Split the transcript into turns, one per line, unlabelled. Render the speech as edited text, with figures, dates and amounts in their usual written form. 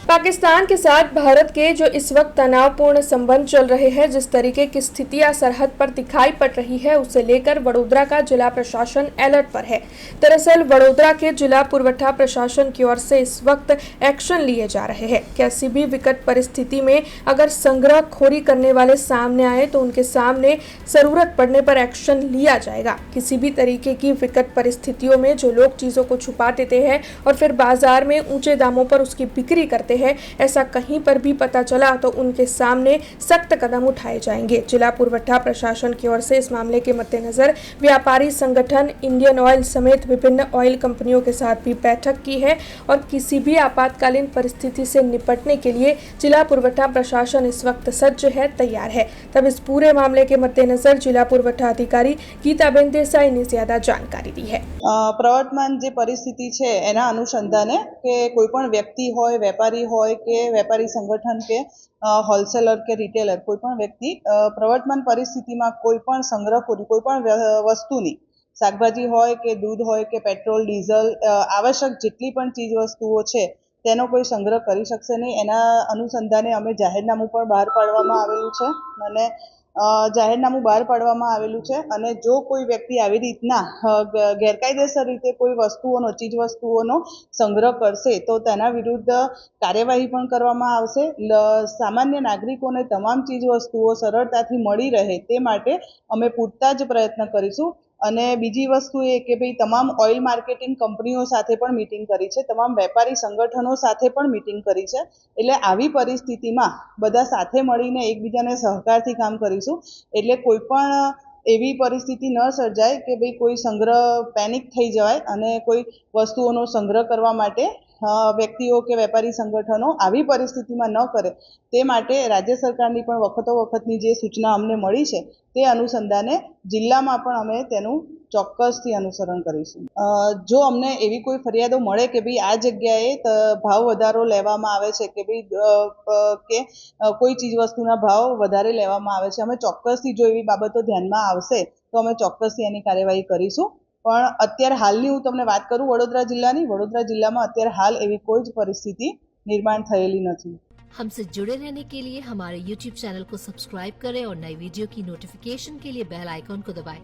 पाकिस्तान के साथ भारत के जो इस वक्त तनावपूर्ण संबंध चल रहे हैं, जिस तरीके की स्थितियां सरहद पर दिखाई पड़ रही है, उसे लेकर वडोदरा का जिला प्रशासन अलर्ट पर है। दरअसल वडोदरा के जिला पुरवठा प्रशासन की ओर से इस वक्त एक्शन लिए जा रहे हैं। किसी भी विकट परिस्थिति में अगर संग्रहखोरी करने वाले सामने आए तो उनके सामने जरूरत पड़ने पर एक्शन लिया जाएगा। किसी भी तरीके की विकट परिस्थितियों में जो लोग चीजों को छुपा देते हैं और फिर बाजार में ऊंचे दामों पर उसकी बिक्री करते हैं, ऐसा कहीं पर भी पता चला तो उनके सामने सख्त कदम उठाए जाएंगे। जिला पुरवठा प्रशासन की ओर से इस मामले के मद्देनजर व्यापारी संगठन इंडियन ऑयल समेत विभिन्न ऑयल कंपनियों के साथ भी बैठक की है और किसी भी आपातकालीन परिस्थिति से निपटने के लिए जिला पुरवठा प्रशासन इस वक्त सज्ज है, तैयार है। तब इस पूरे मामले के मद्देनजर जिला पुरवठा अधिकारी गीताबेन देसाई ने ज्यादा जानकारी दी है।
प्रवर्तमान जे परिस्थिति है एना अनुसंधाने के कोईपण व्यक्ति होय, वेपारी होय के वेपारी संगठन के होलसेलर के रिटेलर कोईपण व्यक्ति प्रवर्तमान परिस्थिति में कोईपण संग्रहखोरी कोईपण वस्तुनी शाकभाजी होय के दूध होय के पेट्रोल डीजल आवश्यक जेटली पण चीज वस्तुओ छे तेनो कोई संग्रह करी शकशे नहीं। एना अनुसंधाने अमे जाहेरनामું पण बहार पाडवामां आवेલું છે અને જાહેરનામું બહાર પાડવામાં આવેલું છે અને જો કોઈ વ્યક્તિ આવી રીતના ગેરકાયદેસર રીતે કોઈ વસ્તુઓનો ચીજ વસ્તુઓનો સંગ્રહ કરશે તો તેના વિરુદ્ધ કાર્યવાહી પણ કરવામાં આવશે। સામાન્ય નાગરિકોને તમામ ચીજ વસ્તુઓ સરળતાથી મળી રહે તે માટે અમે પૂરતા જ પ્રયત્ન કરીશું। અને બીજી વસ્તુ એ કે ભાઈ તમામ ઓઇલ માર્કેટિંગ કંપનીઓ સાથે પણ મીટિંગ કરી છે, તમામ વેપારી સંગઠનો સાથે પણ મીટિંગ કરી છે। એટલે આવી પરિસ્થિતિમાં બધા સાથે મળીને એકબીજાને સહકારથી કામ કરીશું એટલે કોઈ પણ એવી પરિસ્થિતિ ન સર્જાય કે ભાઈ કોઈ સંગ્રહ પેનિક થઈ જાય અને કોઈ વસ્તુઓનો સંગ્રહ કરવા માટે વ્યક્તિઓ કે વેપારી સંગઠનો આવી પરિસ્થિતિમાં ન કરે તે માટે રાજ્ય સરકારની પણ વખતોવખતની જે સૂચના અમને મળી છે તે અનુસંધાને જિલ્લામાં પણ અમે તેનું ચોક્કસથી અનુસરણ કરીશું। જો અમને એવી કોઈ ફરિયાદો મળે કે ભાઈ આ જગ્યાએ ભાવ વધારો લેવામાં આવે છે કે ભાઈ કે કોઈ ચીજ વસ્તુના ભાવ વધારે લેવામાં આવે છે, અમે ચોક્કસથી જો એવી બાબતો ધ્યાનમાં આવશે તો અમે ચોક્કસથી એની કાર્યવાહી કરીશું। પણ અત્યારે હાલની હું તમને વાત કરું વડોદરા જિલ્લામાં અત્યારે हाल एवी कोई ज परिस्थिति निर्माण थयेली नथी।
हमसे जुड़े रहने के लिए हमारे YouTube चैनल को सब्सक्राइब करें और नई वीडियो की नोटिफिकेशन के लिए बेल आइकॉन को दबाएं।